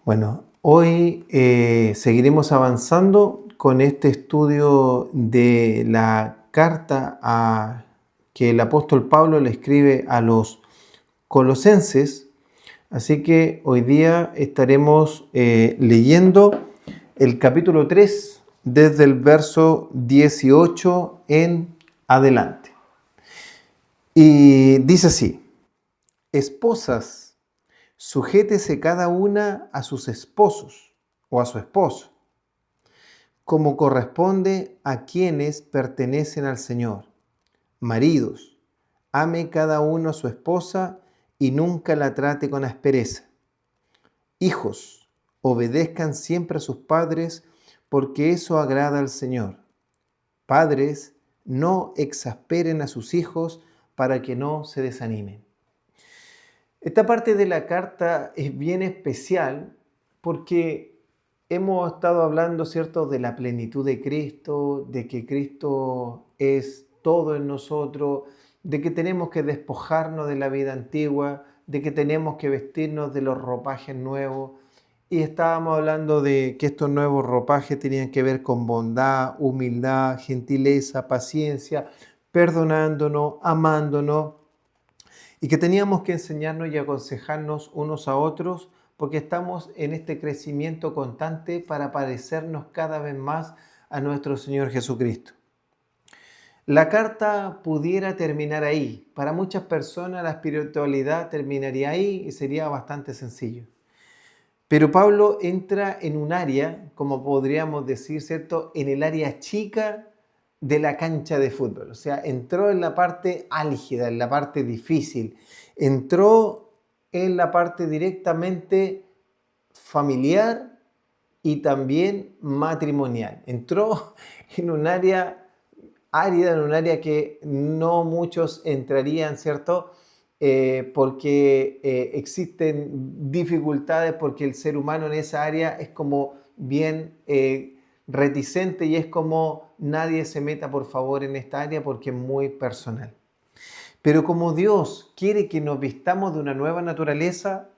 Bueno, hoy seguiremos avanzando con este estudio de la que el apóstol Pablo le escribe a los colosenses. Así que hoy día estaremos leyendo el capítulo 3 desde el verso 18 en adelante. Y dice así: esposas, sujétese cada una a sus esposos o a su esposo, como corresponde a quienes pertenecen al Señor. Maridos, ame cada uno a su esposa y nunca la trate con aspereza. Hijos, obedezcan siempre a sus padres, porque eso agrada al Señor. Padres, no exasperen a sus hijos para que no se desanimen. Esta parte de la carta es bien especial porque hemos estado hablando, ¿cierto?, de la plenitud de Cristo, de que Cristo es todo en nosotros, de que tenemos que despojarnos de la vida antigua, de que tenemos que vestirnos de los ropajes nuevos. Y estábamos hablando de que estos nuevos ropajes tenían que ver con bondad, humildad, gentileza, paciencia, perdonándonos, amándonos, y que teníamos que enseñarnos y aconsejarnos unos a otros porque estamos en este crecimiento constante para parecernos cada vez más a nuestro Señor Jesucristo. La carta pudiera terminar ahí. Para muchas personas la espiritualidad terminaría ahí y sería bastante sencillo. Pero Pablo entra en un área, como podríamos decir, ¿cierto?, en el área chica de la cancha de fútbol. O sea, entró en la parte álgida, en la parte difícil. Entró en la parte directamente familiar y también matrimonial. Entró en un área árida, en un área que no muchos entrarían, ¿cierto? Porque existen dificultades, porque el ser humano en esa área es como bien reticente y es como nadie se meta por favor en esta área porque es muy personal. Pero como Dios quiere que nos vistamos de una nueva naturaleza,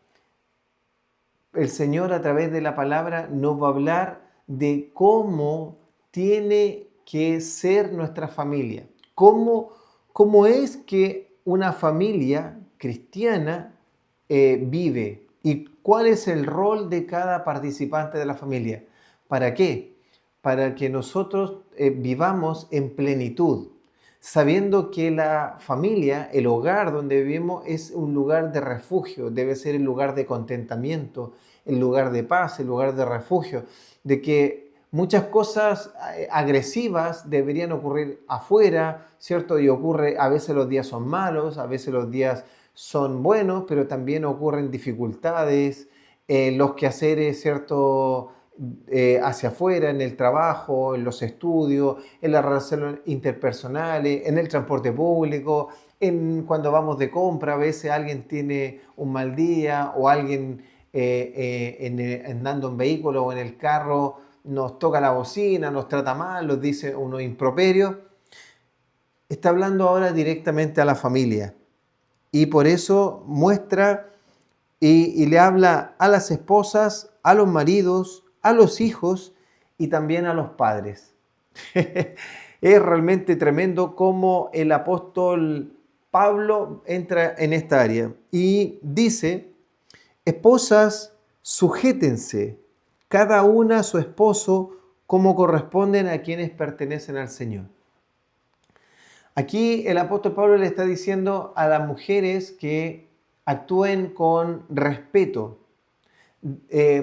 el Señor a través de la palabra nos va a hablar de cómo tiene que ser nuestra familia, cómo es que una familia cristiana vive y cuál es el rol de cada participante de la familia. ¿Para qué? Para que nosotros vivamos en plenitud, sabiendo que la familia, el hogar donde vivimos, es un lugar de refugio, debe ser el lugar de contentamiento, el lugar de paz, el lugar de refugio, de que muchas cosas agresivas deberían ocurrir afuera, ¿cierto? Y ocurre, a veces los días son malos, a veces los días son buenos, pero también ocurren dificultades, los quehaceres, ¿cierto?, hacia afuera, en el trabajo, en los estudios, en las relaciones interpersonales, en el transporte público, cuando vamos de compra, a veces alguien tiene un mal día o alguien andando en vehículo o en el carro nos toca la bocina, nos trata mal, nos dice unos improperios. Está hablando ahora directamente a la familia y por eso muestra y le habla a las esposas, a los maridos, a los hijos y también a los padres. Es realmente tremendo cómo el apóstol Pablo entra en esta área y dice: esposas, sujétense cada una a su esposo como corresponden a quienes pertenecen al Señor. Aquí el apóstol Pablo le está diciendo a las mujeres que actúen con respeto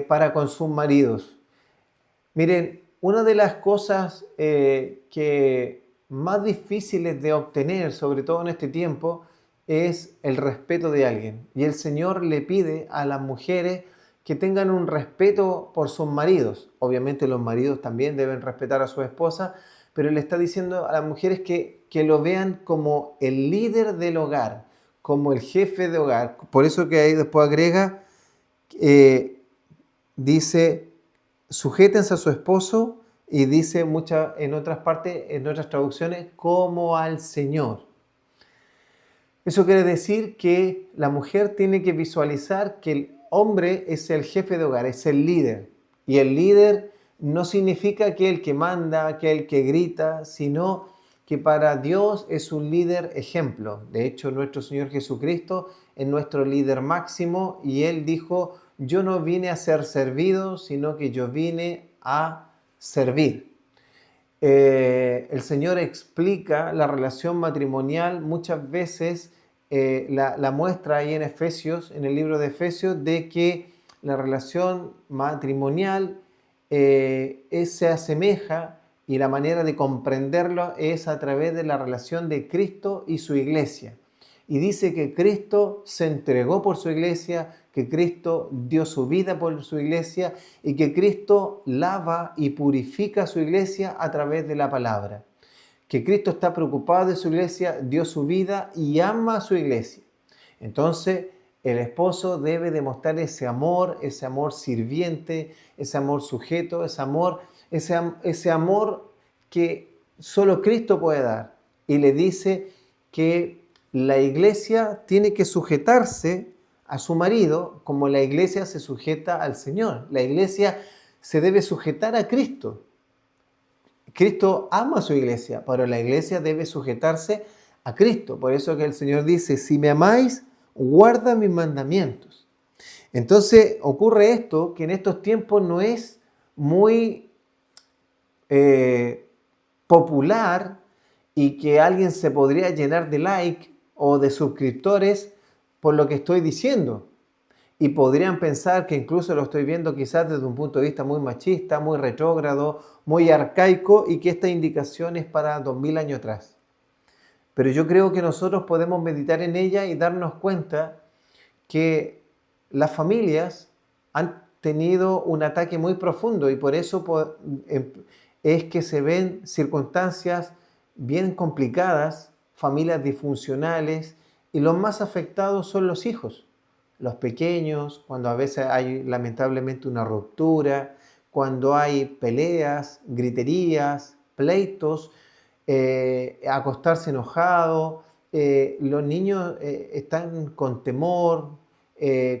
para con sus maridos. Miren, una de las cosas que más difíciles de obtener, sobre todo en este tiempo, es el respeto de alguien. Y el Señor le pide a las mujeres que tengan un respeto por sus maridos. Obviamente los maridos también deben respetar a su esposa, pero le está diciendo a las mujeres que lo vean como el líder del hogar, como el jefe de hogar. Por eso que ahí después agrega, dice, sujétense a su esposo, y dice en otras partes, en otras traducciones, como al Señor. Eso quiere decir que la mujer tiene que visualizar que hombre es el jefe de hogar, es el líder. Y el líder no significa aquel que manda, aquel que grita, sino que para Dios es un líder ejemplo. De hecho, nuestro Señor Jesucristo es nuestro líder máximo y Él dijo, yo no vine a ser servido, sino que yo vine a servir. El Señor explica la relación matrimonial muchas veces, la muestra ahí en Efesios, en el libro de Efesios, de que la relación matrimonial se asemeja y la manera de comprenderlo es a través de la relación de Cristo y su iglesia. Y dice que Cristo se entregó por su iglesia, que Cristo dio su vida por su iglesia y que Cristo lava y purifica su iglesia a través de la palabra. Que Cristo está preocupado de su iglesia, dio su vida y ama a su iglesia. Entonces, el esposo debe demostrar ese amor sirviente, ese amor sujeto, ese amor que solo Cristo puede dar. Y le dice que la iglesia tiene que sujetarse a su marido como la iglesia se sujeta al Señor. La iglesia se debe sujetar a Cristo. Cristo ama a su iglesia, pero la iglesia debe sujetarse a Cristo. Por eso que el Señor dice, si me amáis, guarda mis mandamientos. Entonces ocurre esto, que en estos tiempos no es muy popular y que alguien se podría llenar de like o de suscriptores por lo que estoy diciendo. Y podrían pensar que incluso lo estoy viendo quizás desde un punto de vista muy machista, muy retrógrado, muy arcaico y que esta indicación es para 2000 años atrás. Pero yo creo que nosotros podemos meditar en ella y darnos cuenta que las familias han tenido un ataque muy profundo y por eso es que se ven circunstancias bien complicadas, familias disfuncionales y los más afectados son los hijos. Los pequeños, cuando a veces hay lamentablemente una ruptura, cuando hay peleas, griterías, pleitos, acostarse enojado, los niños están con temor,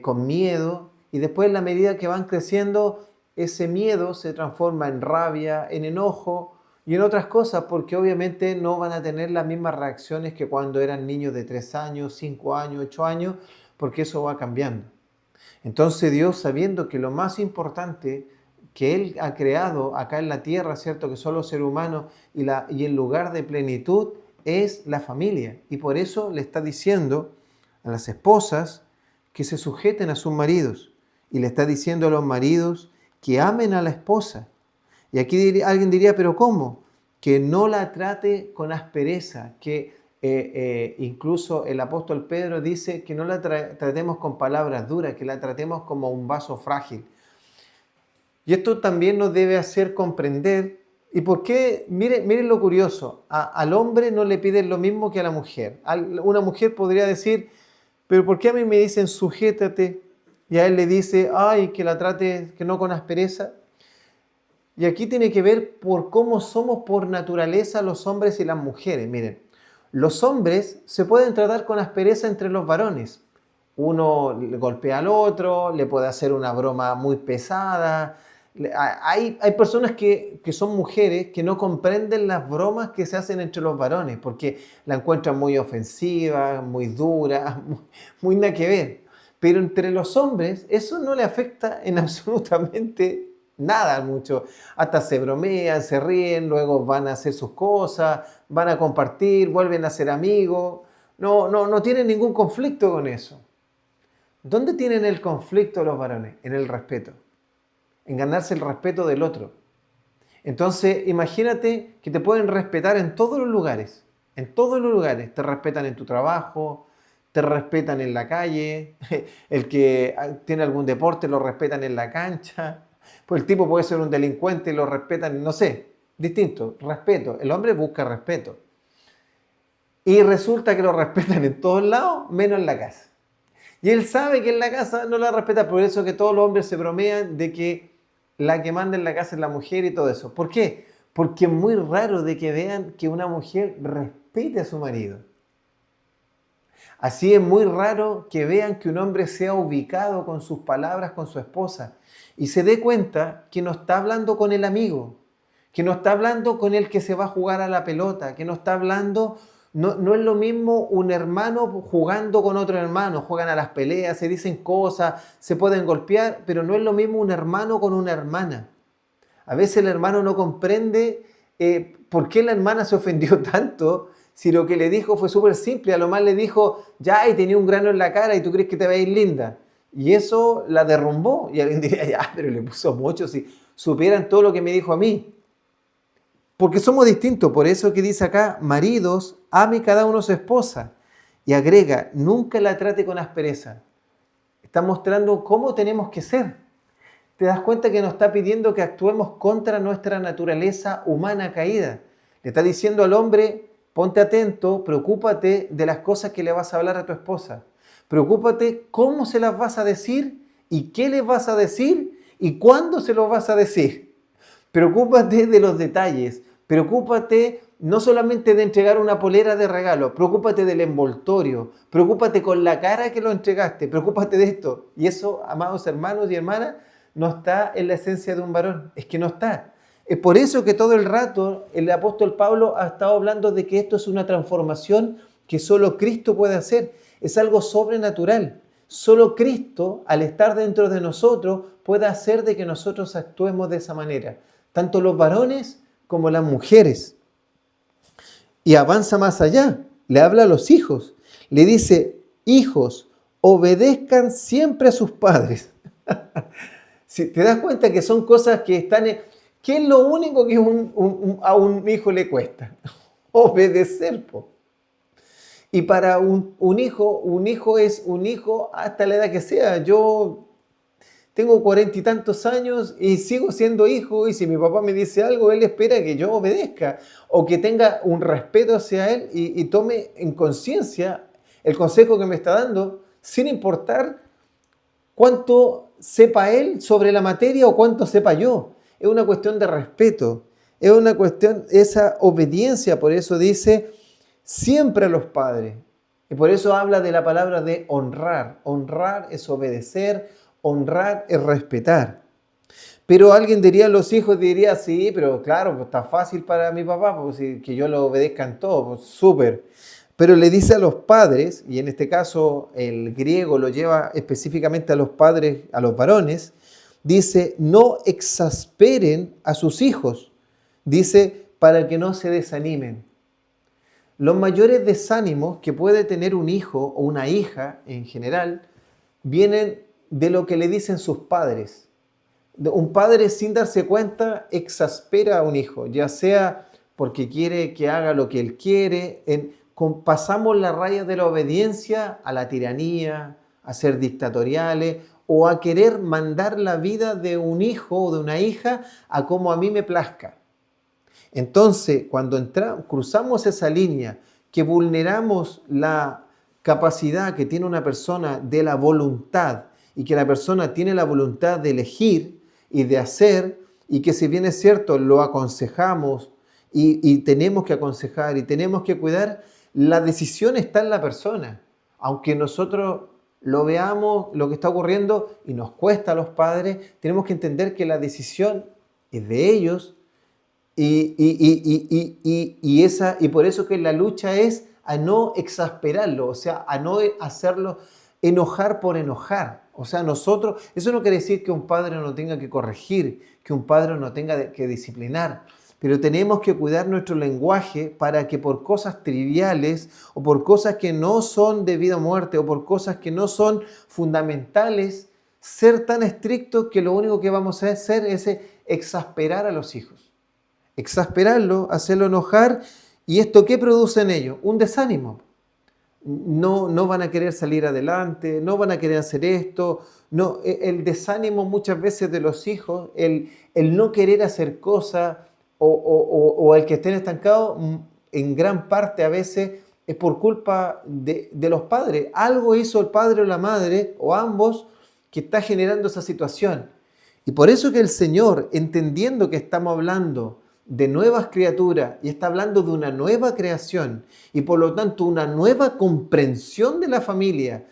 con miedo, y después en la medida que van creciendo, ese miedo se transforma en rabia, en enojo y en otras cosas, porque obviamente no van a tener las mismas reacciones que cuando eran niños de 3 años, 5 años, 8 años, porque eso va cambiando. Entonces Dios, sabiendo que lo más importante que Él ha creado acá en la tierra, ¿cierto? Que son los seres humanos y el lugar de plenitud es la familia. Y por eso le está diciendo a las esposas que se sujeten a sus maridos. Y le está diciendo a los maridos que amen a la esposa. Y aquí alguien diría, ¿pero cómo? Que no la trate con aspereza, que incluso el apóstol Pedro dice que no la tratemos con palabras duras, que la tratemos como un vaso frágil. Y esto también nos debe hacer comprender, ¿y por qué? Miren lo curioso, al hombre no le piden lo mismo que a la mujer. Una mujer podría decir, pero ¿por qué a mí me dicen sujétate? Y a él le dice, ay, que la trate, que no con aspereza. Y aquí tiene que ver por cómo somos por naturaleza los hombres y las mujeres. Miren, los hombres se pueden tratar con aspereza entre los varones. Uno le golpea al otro, le puede hacer una broma muy pesada. Hay personas que son mujeres que no comprenden las bromas que se hacen entre los varones porque la encuentran muy ofensiva, muy dura, muy nada que ver. Pero entre los hombres eso no le afecta en absolutamente nada mucho. Hasta se bromean, se ríen, luego van a hacer sus cosas, van a compartir, vuelven a ser amigos. No tienen ningún conflicto con eso. ¿Dónde tienen el conflicto los varones? En el respeto. En ganarse el respeto del otro. Entonces, imagínate que te pueden respetar en todos los lugares. En todos los lugares. Te respetan en tu trabajo, te respetan en la calle. El que tiene algún deporte lo respetan en la cancha. Pues el tipo puede ser un delincuente y lo respetan, no sé, distinto, respeto. El hombre busca respeto. Y resulta que lo respetan en todos lados, menos en la casa. Y él sabe que en la casa no la respeta, por eso que todos los hombres se bromean de que la que manda en la casa es la mujer y todo eso. ¿Por qué? Porque es muy raro de que vean que una mujer respete a su marido. Así es muy raro que vean que un hombre sea ubicado con sus palabras, con su esposa, y se dé cuenta que no está hablando con el amigo, que no está hablando con el que se va a jugar a la pelota, que no está hablando, no es lo mismo un hermano jugando con otro hermano, juegan a las peleas, se dicen cosas, se pueden golpear, pero no es lo mismo un hermano con una hermana. A veces el hermano no comprende por qué la hermana se ofendió tanto si lo que le dijo fue súper simple. A lo más le dijo, ya, y tenía un grano en la cara y tú crees que te va a ir linda. Y eso la derrumbó. Y alguien diría, ya, pero le puso mucho si supieran todo lo que me dijo a mí. Porque somos distintos. Por eso que dice acá, maridos, ame cada uno a su esposa. Y agrega, nunca la trate con aspereza. Está mostrando cómo tenemos que ser. Te das cuenta que nos está pidiendo que actuemos contra nuestra naturaleza humana caída. Le está diciendo al hombre, ponte atento, preocúpate de las cosas que le vas a hablar a tu esposa. Preocúpate cómo se las vas a decir y qué le vas a decir y cuándo se lo vas a decir. Preocúpate de los detalles. Preocúpate no solamente de entregar una polera de regalo, preocúpate del envoltorio, preocúpate con la cara que lo entregaste, preocúpate de esto. Y eso, amados hermanos y hermanas, no está en la esencia de un varón, es que no está. Es por eso que todo el rato el apóstol Pablo ha estado hablando de que esto es una transformación que solo Cristo puede hacer, es algo sobrenatural. Solo Cristo, al estar dentro de nosotros, puede hacer de que nosotros actuemos de esa manera, tanto los varones como las mujeres. Y avanza más allá, le habla a los hijos, le dice, hijos, obedezcan siempre a sus padres. Si te das cuenta que son cosas que están... ¿Qué es lo único que a un hijo le cuesta? Obedecer, po. Y para un hijo es un hijo hasta la edad que sea. Yo tengo 40 y tantos años y sigo siendo hijo, y si mi papá me dice algo, él espera que yo obedezca o que tenga un respeto hacia él y tome en conciencia el consejo que me está dando, sin importar cuánto sepa él sobre la materia o cuánto sepa yo. Es una cuestión de respeto, es una cuestión, esa obediencia. Por eso dice siempre a los padres, y por eso habla de la palabra de honrar. Honrar es obedecer, honrar es respetar. Pero alguien diría, los hijos diría, sí, pero claro, pues está fácil para mi papá, pues, que yo lo obedezca en todo, pues súper. Pero le dice a los padres, y en este caso el griego lo lleva específicamente a los padres, a los varones, dice, no exasperen a sus hijos, dice, para que no se desanimen. Los mayores desánimos que puede tener un hijo o una hija en general vienen de lo que le dicen sus padres. Un padre, sin darse cuenta, exaspera a un hijo, ya sea porque quiere que haga lo que él quiere. Pasamos la raya de la obediencia a la tiranía, a ser dictatoriales o a querer mandar la vida de un hijo o de una hija a como a mí me plazca. Entonces, cuando cruzamos esa línea, que vulneramos la capacidad que tiene una persona de la voluntad, y que la persona tiene la voluntad de elegir y de hacer, y que si bien es cierto, lo aconsejamos y tenemos que aconsejar y tenemos que cuidar, la decisión está en la persona. Aunque nosotros lo veamos, lo que está ocurriendo, y nos cuesta a los padres, tenemos que entender que la decisión es de ellos. Y por eso que la lucha es a no exasperarlo, o sea, a no hacerlo enojar por enojar. O sea, nosotros, eso no quiere decir que un padre no tenga que corregir, que un padre no tenga que disciplinar, pero tenemos que cuidar nuestro lenguaje para que por cosas triviales o por cosas que no son de vida o muerte o por cosas que no son fundamentales, ser tan estrictos que lo único que vamos a hacer es exasperar a los hijos. Exasperarlo, hacerlo enojar. ¿Y esto qué produce en ellos? Un desánimo. No van a querer salir adelante, no van a querer hacer esto. No, el desánimo muchas veces de los hijos, el no querer hacer cosas o el que estén estancados, en gran parte a veces es por culpa de los padres. Algo hizo el padre o la madre, o ambos, que está generando esa situación. Y por eso que el Señor, entendiendo que estamos hablando de nuevas criaturas y está hablando de una nueva creación y por lo tanto una nueva comprensión de la familia,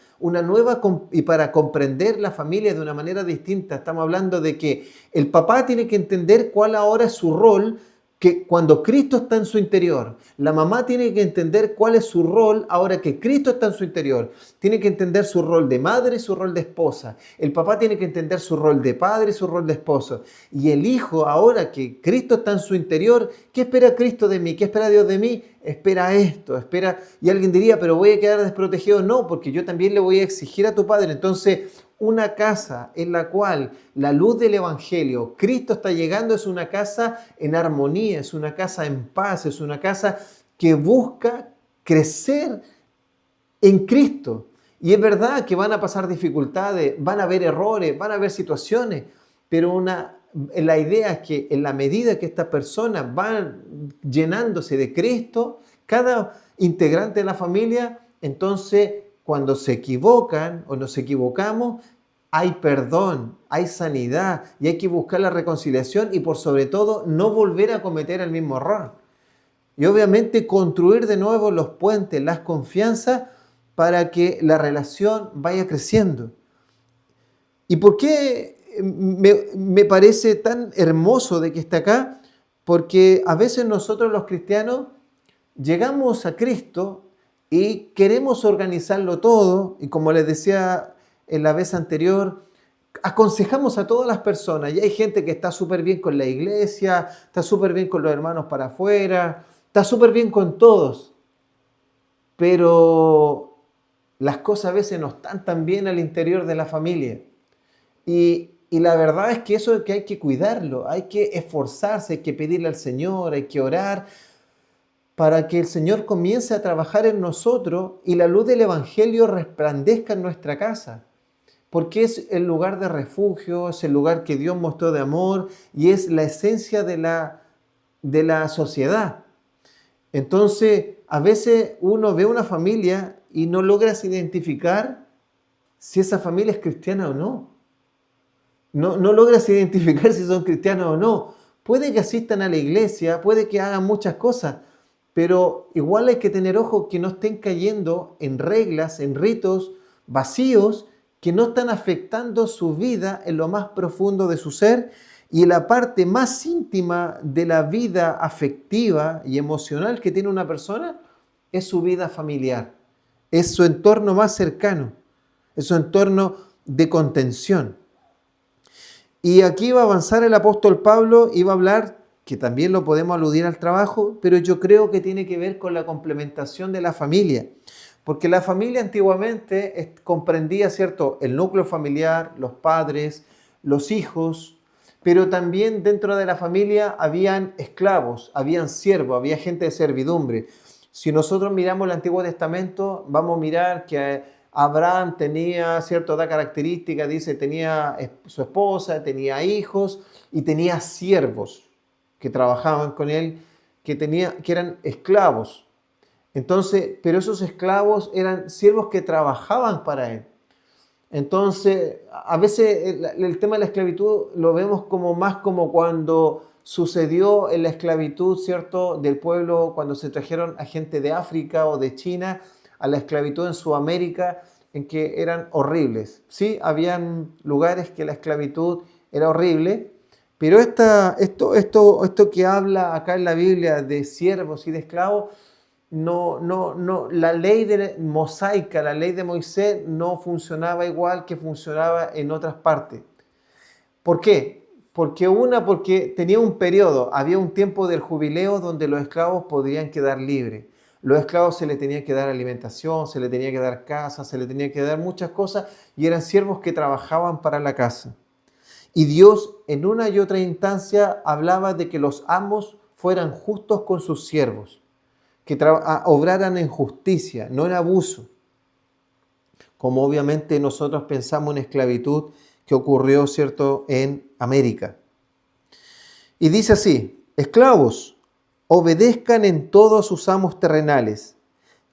y para comprender la familia de una manera distinta, estamos hablando de que el papá tiene que entender cuál ahora es su rol, que cuando Cristo está en su interior, la mamá tiene que entender cuál es su rol ahora que Cristo está en su interior. Tiene que entender su rol de madre y su rol de esposa. El papá tiene que entender su rol de padre y su rol de esposo. Y el hijo, ahora que Cristo está en su interior, ¿qué espera Cristo de mí? ¿Qué espera Dios de mí? Espera esto, espera. Y alguien diría, pero voy a quedar desprotegido. No, porque yo también le voy a exigir a tu padre. Entonces, una casa en la cual la luz del Evangelio, Cristo está llegando, es una casa en armonía, es una casa en paz, es una casa que busca crecer en Cristo. Y es verdad que van a pasar dificultades, van a haber errores, van a haber situaciones, pero la idea es que en la medida que estas personas van llenándose de Cristo, cada integrante de la familia, entonces cuando se equivocan o nos equivocamos, hay perdón, hay sanidad y hay que buscar la reconciliación y por sobre todo no volver a cometer el mismo error. Y obviamente construir de nuevo los puentes, las confianzas para que la relación vaya creciendo. ¿Y por qué me parece tan hermoso de que esté acá? Porque a veces nosotros los cristianos llegamos a Cristo y queremos organizarlo todo, y como les decía en la vez anterior, aconsejamos a todas las personas, y hay gente que está súper bien con la iglesia, está súper bien con los hermanos para afuera, está súper bien con todos, pero las cosas a veces no están tan bien al interior de la familia. Y la verdad es que eso es que hay que cuidarlo, hay que esforzarse, hay que pedirle al Señor, hay que orar, para que el Señor comience a trabajar en nosotros y la luz del Evangelio resplandezca en nuestra casa. Porque es el lugar de refugio, es el lugar que Dios mostró de amor y es la esencia de la sociedad. Entonces, a veces uno ve una familia y no logras identificar si esa familia es cristiana o no. No logras identificar si son cristianos o no. Puede que asistan a la iglesia, puede que hagan muchas cosas, pero igual hay que tener ojo que no estén cayendo en reglas, en ritos vacíos que no están afectando su vida en lo más profundo de su ser y en la parte más íntima de la vida afectiva y emocional que tiene una persona es su vida familiar, es su entorno más cercano, es su entorno de contención. Y aquí va a avanzar el apóstol Pablo y va a hablar, que también lo podemos aludir al trabajo, pero yo creo que tiene que ver con la complementación de la familia. Porque la familia antiguamente comprendía, ¿cierto?, el núcleo familiar, los padres, los hijos, pero también dentro de la familia habían esclavos, habían siervos, había gente de servidumbre. Si nosotros miramos el Antiguo Testamento, vamos a mirar que Abraham tenía cierta característica, dice, tenía su esposa, tenía hijos y tenía siervos que trabajaban con él, que eran esclavos. Entonces, pero esos esclavos eran siervos que trabajaban para él. Entonces, a veces el tema de la esclavitud lo vemos como más como cuando sucedió en la esclavitud, ¿cierto?, del pueblo, cuando se trajeron a gente de África o de China a la esclavitud en Sudamérica, en que eran horribles. Sí, habían lugares que la esclavitud era horrible, pero esto que habla acá en la Biblia de siervos y de esclavos, no, la ley mosaica, la ley de Moisés no funcionaba igual que funcionaba en otras partes. ¿Por qué? Porque tenía un periodo, había un tiempo del jubileo donde los esclavos podrían quedar libres. Los esclavos se les tenía que dar alimentación, se les tenía que dar casa, se les tenía que dar muchas cosas y eran siervos que trabajaban para la casa. Y Dios en una y otra instancia hablaba de que los amos fueran justos con sus siervos, que obraran en justicia, no en abuso. Como obviamente nosotros pensamos en esclavitud que ocurrió, ¿cierto?, en América. Y dice así: esclavos, obedezcan en todo a sus amos terrenales,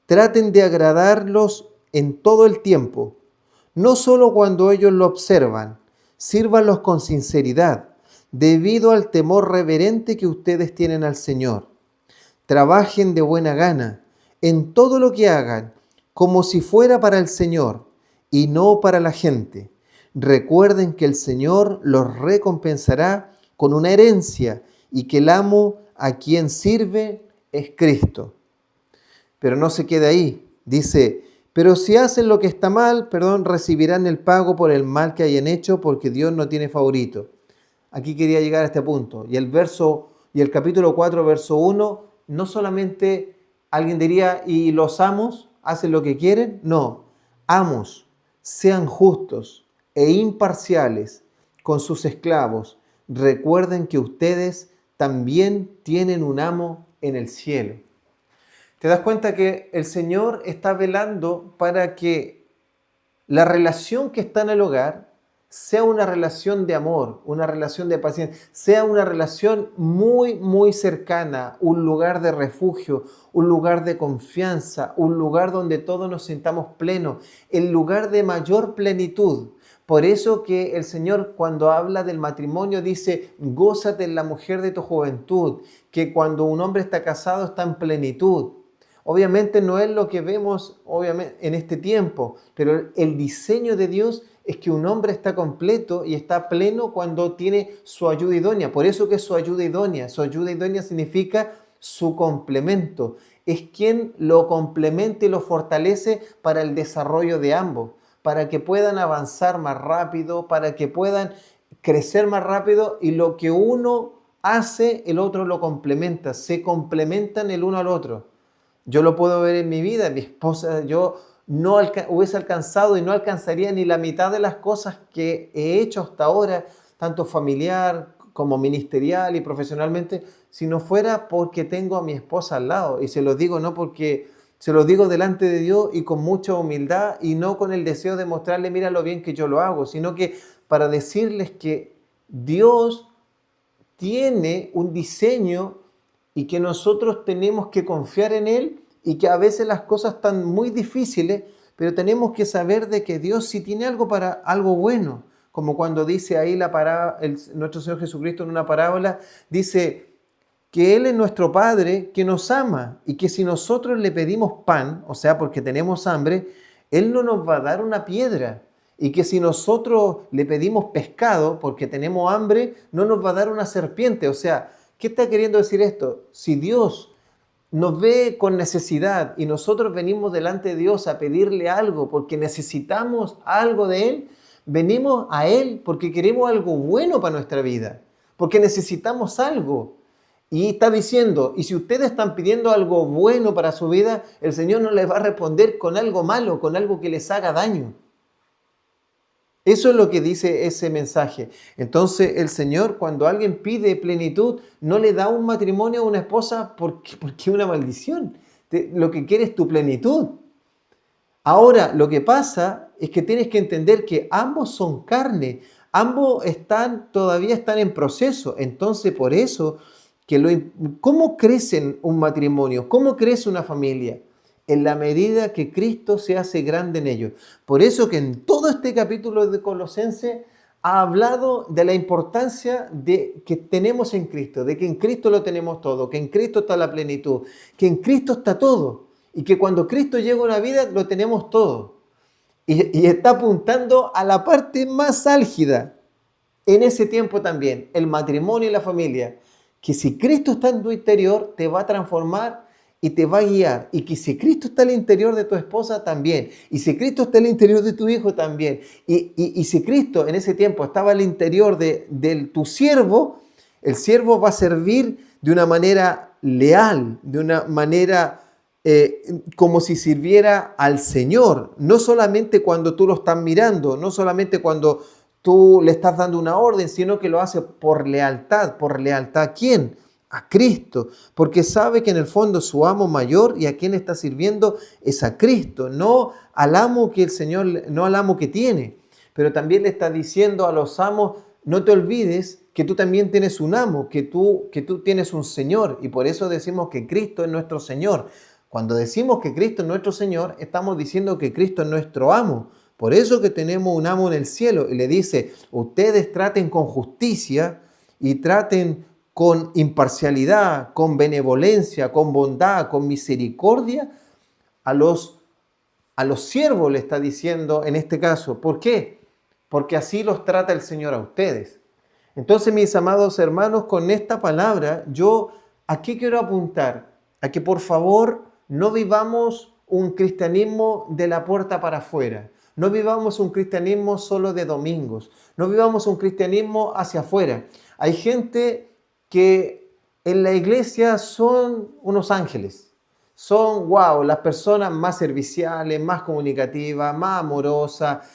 traten de agradarlos en todo el tiempo, no solo cuando ellos lo observan, sírvanlos con sinceridad, debido al temor reverente que ustedes tienen al Señor. Trabajen de buena gana en todo lo que hagan, como si fuera para el Señor y no para la gente. Recuerden que el Señor los recompensará con una herencia y que el amo a quien sirve es Cristo. Pero no se queda ahí. Dice, pero si hacen lo que está mal, recibirán el pago por el mal que hayan hecho, porque Dios no tiene favorito. Aquí quería llegar a este punto. Y el capítulo 4, verso 1, no solamente alguien diría, ¿y los amos hacen lo que quieren? No, amos, sean justos e imparciales con sus esclavos. Recuerden que ustedes también tienen un amo en el cielo. ¿Te das cuenta que el Señor está velando para que la relación que está en el hogar sea una relación de amor, una relación de paciencia, sea una relación muy, muy cercana, un lugar de refugio, un lugar de confianza, un lugar donde todos nos sintamos plenos, el lugar de mayor plenitud? Por eso que el Señor, cuando habla del matrimonio, dice, gózate en la mujer de tu juventud, que cuando un hombre está casado está en plenitud. Obviamente no es lo que vemos en este tiempo, pero el diseño de Dios es que un hombre está completo y está pleno cuando tiene su ayuda idónea. Por eso que es su ayuda idónea. Su ayuda idónea significa su complemento. Es quien lo complementa y lo fortalece para el desarrollo de ambos, para que puedan avanzar más rápido, para que puedan crecer más rápido, y lo que uno hace, el otro lo complementa. Se complementan el uno al otro. Yo lo puedo ver en mi vida, mi esposa, yo no hubiese alcanzado y no alcanzaría ni la mitad de las cosas que he hecho hasta ahora, tanto familiar como ministerial y profesionalmente, si no fuera porque tengo a mi esposa al lado. Y se lo digo no porque, se lo digo delante de Dios y con mucha humildad, y no con el deseo de mostrarle, mira lo bien que yo lo hago, sino que para decirles que Dios tiene un diseño y que nosotros tenemos que confiar en Él, y que a veces las cosas están muy difíciles, pero tenemos que saber de que Dios sí tiene algo para algo bueno. Como cuando dice ahí nuestro Señor Jesucristo en una parábola, dice que Él es nuestro Padre que nos ama, y que si nosotros le pedimos pan, o sea, porque tenemos hambre, Él no nos va a dar una piedra. Y que si nosotros le pedimos pescado porque tenemos hambre, no nos va a dar una serpiente. O sea, ¿qué está queriendo decir esto? Si Dios nos ve con necesidad y nosotros venimos delante de Dios a pedirle algo porque necesitamos algo de Él, venimos a Él porque queremos algo bueno para nuestra vida, porque necesitamos algo. Y está diciendo, y si ustedes están pidiendo algo bueno para su vida, el Señor no les va a responder con algo malo, con algo que les haga daño. Eso es lo que dice ese mensaje. Entonces el Señor, cuando alguien pide plenitud, no le da un matrimonio a una esposa porque es una maldición. Lo que quiere es tu plenitud. Ahora, lo que pasa es que tienes que entender que ambos son carne, ambos todavía están en proceso. Entonces, por eso, ¿cómo crece un matrimonio? ¿Cómo crece una familia? En la medida que Cristo se hace grande en ellos. Por eso que en todo este capítulo de Colosenses ha hablado de la importancia que tenemos en Cristo, de que en Cristo lo tenemos todo, que en Cristo está la plenitud, que en Cristo está todo, y que cuando Cristo llega a una vida lo tenemos todo. Y está apuntando a la parte más álgida en ese tiempo también, el matrimonio y la familia, que si Cristo está en tu interior, te va a transformar y te va a guiar. Y que si Cristo está al interior de tu esposa, también. Y si Cristo está al interior de tu hijo, también. Y si Cristo en ese tiempo estaba al interior de tu siervo, el siervo va a servir de una manera leal, de una manera como si sirviera al Señor. No solamente cuando tú lo estás mirando, no solamente cuando tú le estás dando una orden, sino que lo hace por lealtad. ¿Por lealtad a quién? A Cristo, porque sabe que en el fondo su amo mayor y a quien está sirviendo es a Cristo, no al amo que el Señor, no al amo que tiene. Pero también le está diciendo a los amos, no te olvides que tú también tienes un amo, que tú tienes un Señor, y por eso decimos que Cristo es nuestro Señor. Cuando decimos que Cristo es nuestro Señor, estamos diciendo que Cristo es nuestro amo. Por eso que tenemos un amo en el cielo, y le dice, ustedes traten con justicia y traten con imparcialidad, con benevolencia, con bondad, con misericordia a los siervos, le está diciendo en este caso. ¿Por qué? Porque así los trata el Señor a ustedes. Entonces, mis amados hermanos, con esta palabra, yo aquí quiero apuntar a que por favor no vivamos un cristianismo de la puerta para afuera. No vivamos un cristianismo solo de domingos. No vivamos un cristianismo hacia afuera. Hay gente que en la iglesia son unos ángeles. Son, wow, las personas más serviciales, más comunicativas, más amorosas.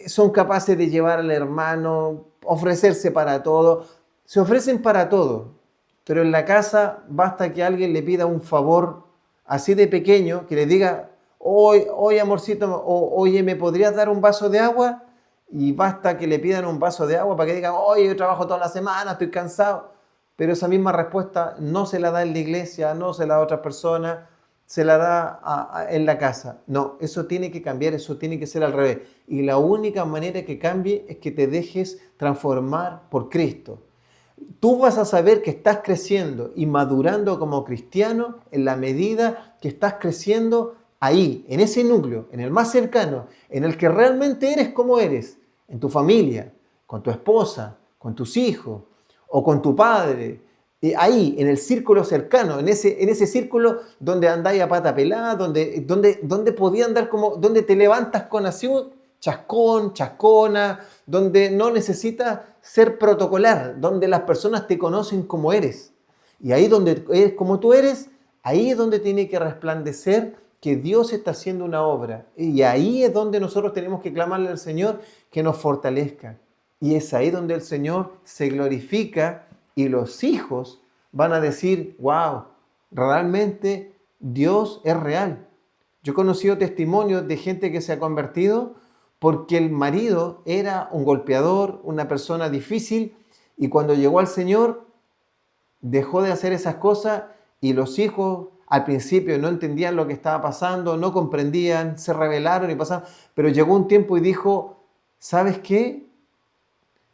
Son capaces de llevar al hermano, ofrecerse para todo. Se ofrecen para todo. Pero en la casa basta que alguien le pida un favor así de pequeño, que le diga, oye amorcito, oye, ¿me podrías dar un vaso de agua? Y basta que le pidan un vaso de agua para que digan, oye, yo trabajo toda la semana, estoy cansado. Pero esa misma respuesta no se la da en la iglesia, no se la da a otras personas, se la da en la casa. No, eso tiene que cambiar, eso tiene que ser al revés. Y la única manera que cambie es que te dejes transformar por Cristo. Tú vas a saber que estás creciendo y madurando como cristiano en la medida que estás creciendo ahí, en ese núcleo, en el más cercano, en el que realmente eres como eres, en tu familia, con tu esposa, con tus hijos o con tu padre. Ahí, en el círculo cercano, en ese círculo donde andáis a pata pelada, donde podía andar como, donde te levantas con así chascón, chascona, donde no necesitas ser protocolar, donde las personas te conocen como eres. Y ahí donde eres como tú eres, ahí es donde tiene que resplandecer que Dios está haciendo una obra. Y ahí es donde nosotros tenemos que clamarle al Señor que nos fortalezca. Y es ahí donde el Señor se glorifica y los hijos van a decir, wow, realmente Dios es real. Yo he conocido testimonios de gente que se ha convertido porque el marido era un golpeador, una persona difícil, y cuando llegó al Señor dejó de hacer esas cosas y los hijos al principio no entendían lo que estaba pasando, no comprendían, se rebelaron y pasaron, pero llegó un tiempo y dijo, ¿sabes qué?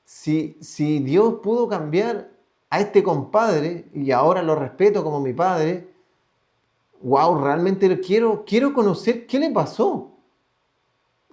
Si Dios pudo cambiar a este compadre y ahora lo respeto como mi padre, wow, realmente quiero conocer qué le pasó.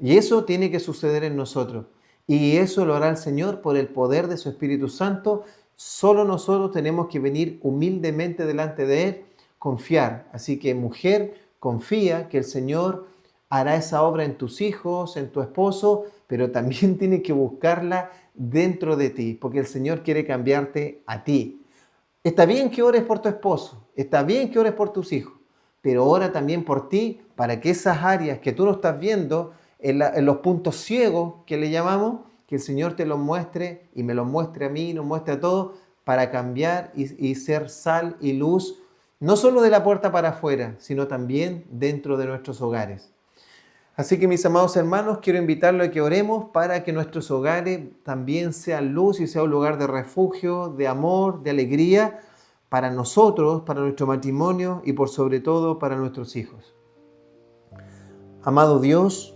Y eso tiene que suceder en nosotros. Y eso lo hará el Señor por el poder de su Espíritu Santo. Solo nosotros tenemos que venir humildemente delante de Él, confiar. Así que mujer, confía que el Señor hará esa obra en tus hijos, en tu esposo, pero también tienes que buscarla dentro de ti, porque el Señor quiere cambiarte a ti. Está bien que ores por tu esposo, está bien que ores por tus hijos, pero ora también por ti para que esas áreas que tú no estás viendo, en los puntos ciegos que le llamamos, que el Señor te los muestre y me los muestre a mí, nos muestre a todos, para cambiar y ser sal y luz, no solo de la puerta para afuera, sino también dentro de nuestros hogares. Así que mis amados hermanos, quiero invitarlos a que oremos para que nuestros hogares también sean luz y sea un lugar de refugio, de amor, de alegría para nosotros, para nuestro matrimonio y por sobre todo para nuestros hijos. Amado Dios,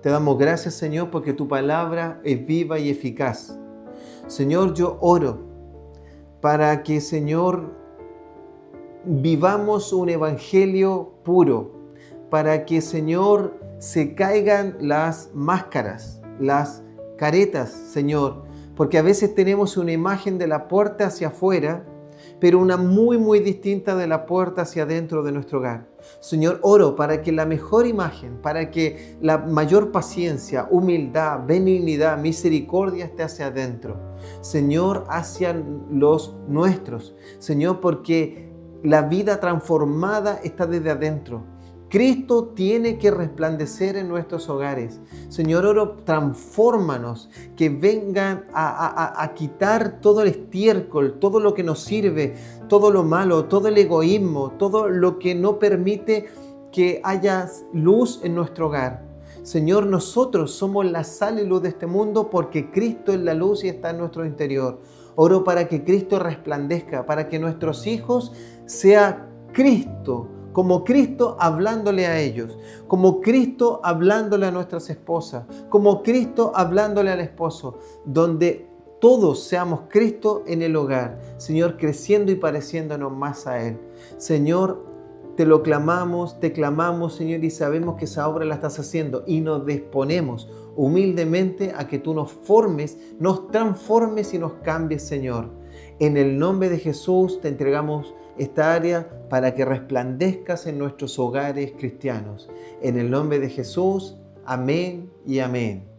te damos gracias, Señor, porque tu palabra es viva y eficaz. Señor, yo oro para que, Señor, vivamos un evangelio puro, para que, Señor, se caigan las máscaras, las caretas, Señor, porque a veces tenemos una imagen de la puerta hacia afuera, pero una muy distinta de la puerta hacia adentro de nuestro hogar. Señor, oro para que la mejor imagen, para que la mayor paciencia, humildad, benignidad, misericordia esté hacia adentro. Señor, hacia los nuestros. Señor, porque la vida transformada está desde adentro. Cristo tiene que resplandecer en nuestros hogares. Señor, oro, transfórmanos, que vengan a quitar todo el estiércol, todo lo que nos sirve, todo lo malo, todo el egoísmo, todo lo que no permite que haya luz en nuestro hogar. Señor, nosotros somos la sal y luz de este mundo porque Cristo es la luz y está en nuestro interior. Oro para que Cristo resplandezca, para que nuestros hijos sea Cristo, como Cristo hablándole a ellos, como Cristo hablándole a nuestras esposas, como Cristo hablándole al esposo, donde todos seamos Cristo en el hogar, Señor, creciendo y pareciéndonos más a Él. Señor, te lo clamamos, te clamamos, Señor, y sabemos que esa obra la estás haciendo y nos disponemos humildemente a que tú nos formes, nos transformes y nos cambies, Señor. En el nombre de Jesús te entregamos esta área para que resplandezcas en nuestros hogares cristianos. En el nombre de Jesús, amén y amén.